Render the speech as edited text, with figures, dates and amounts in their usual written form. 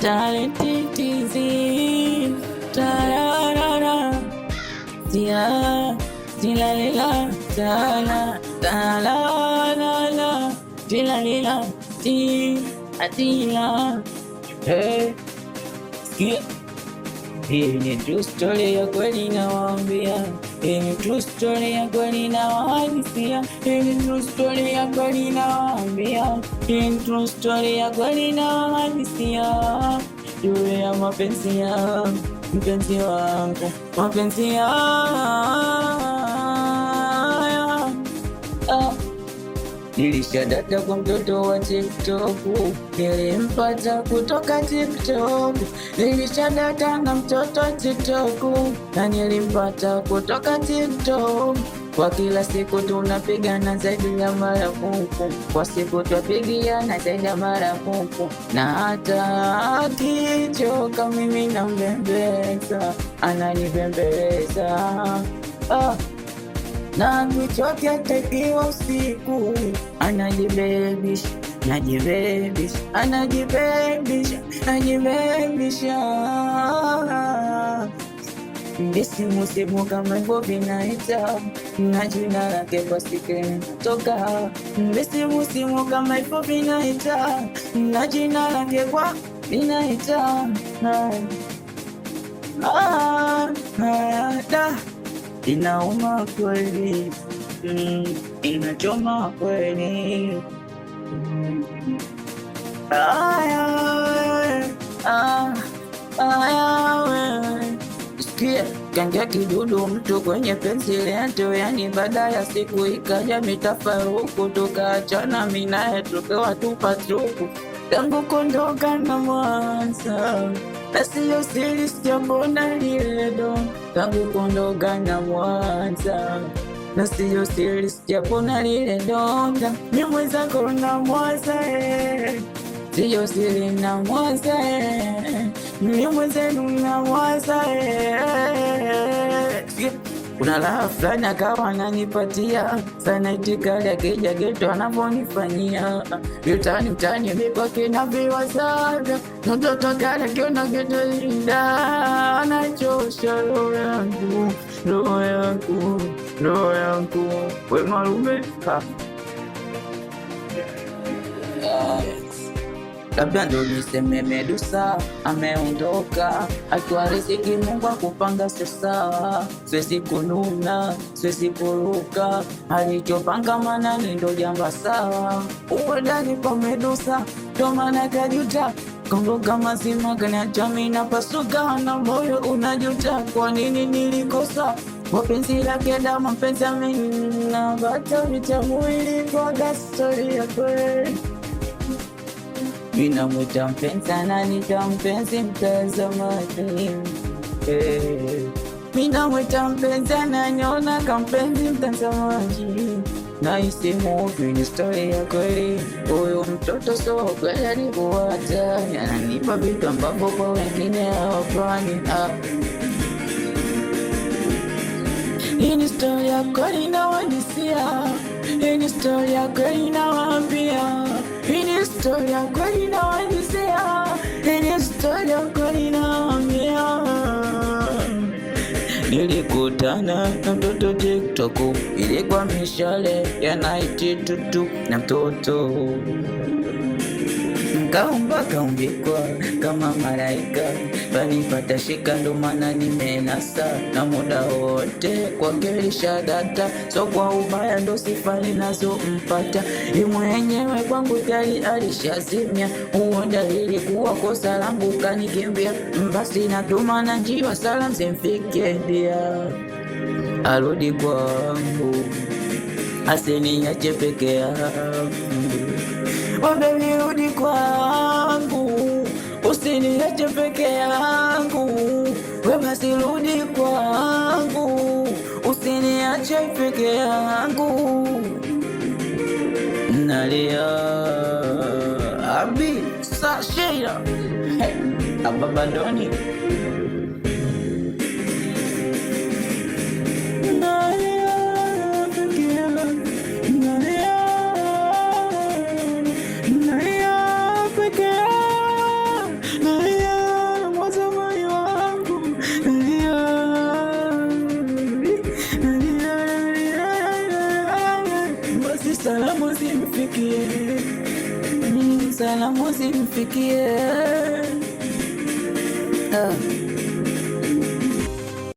Talentitizi, tararara, tia, tilalila, tala, talalala, tilalila, ti, atila. Hey, sikia. Hii ni true story ya kweli nawaambia. Hii ni true story ya kweli nawahadithia. Hii ni true story ya kweli nawaambia. Hii ni true story ya kweli nawahadithia. Juu ya mapenzi yangu, mpenzi wangu, mapenzi yangu. Nilishadata kwa mtoto wa TikTok, nilimpata kutoka TikTok. Nilishadata na mtoto wa TikTok, na nilimpata kutoka TikTok. Kwa kila siku tunapigana zaidi ya mara kuku, kwa siku twapigiana zaidi ya mara kuku. Na hata akichoka mimi nambembeleza, ananibembeleza. Na nichoke atakiwa usiku, anajibebisha, najibebisha, anajibebisha, najibebisha. Mbisimusimu kama hivyo vinaita, na jina lake kwa sikeni toka. Mbisimusimu kama hivyo vinaita, na jina lake kwa vinaita. Inauma kweli, inachoma kweli. Sikia, kangia kidudu mtu kwenye penzi letu, yani baada ya siku ikaja mitafaruku, tukaachana mimi naye tukawa tupatuku. Tangu kondoka na Mwanza, na siyo siri sijapona lile donda. Tangu kondoka na Mwanza, na siyo siri sijapona lile donda. Mimi mwenzako na Mwanza, siyo siri na Mwanza, mimi mwenzenu na Mwanza. Kuna raha fulani akawa ananipatia sana, itikali akija geto anavyonifanyia. Utani utani mikwake na viwazaga, mtoto kale kiona geto linda, anachosha roho yangu, roho yangu, roho yangu. We malume labda ndo niseme Medusa ameondoka, akiwa riziki Mungu akupanga sio sawa. Siwezi kununa, siwezi kuruka, alichopanga Manani ndo jambo sawa. Uwe ndani kwa Medusa, ndo maana kajuta. Kondoka mazima kaniacha mimi napasuka, na moyo unajuta, kwa nini nilikosa. Wapenzi lake damu, mapenzi amini na bata vitamu ilikuwa story ya kweli. Mina mwita mpenzi ananita mpenzi mtazamaji. Mina mwita mpenzi ananiona kampenzi mtazamaji. Na isi movie ni story ya kweli. Huyu mtoto so kweli alikuacha, ananipa vitu ambavyo kwa wengine hawafanyi. Hii ni story ya kweli nawadisia, hii ni story ya kweli nawaambia. Hii ni story ya kweli nawadisia, hii ni story ya kweli nawaambia. Nilikutana na mtoto TikTok, ilikuwa mishale ya night tutu na mtoto. Kaumba kaumbikwa kama malaika, bali pata shika ndo maana nimenasa. Na muda wote kwa kelisha data, so kwa ubaya ndo sifa ninazompata. Ni mwenyewe kwangu tayari alishazimia, huo dalili kuwa kosa langu kanikimbia. Basi natuma na njiwa salamu zimfikie dia, arudi kwangu asiniache peke yangu. Oh baby rudi kwangu, usiniache peke yangu. We basi rudi kwangu, usiniache peke yangu. Nalia Abi Sashira Ababadoni. Nalia peke yangu, Nalia salamu zimfikie.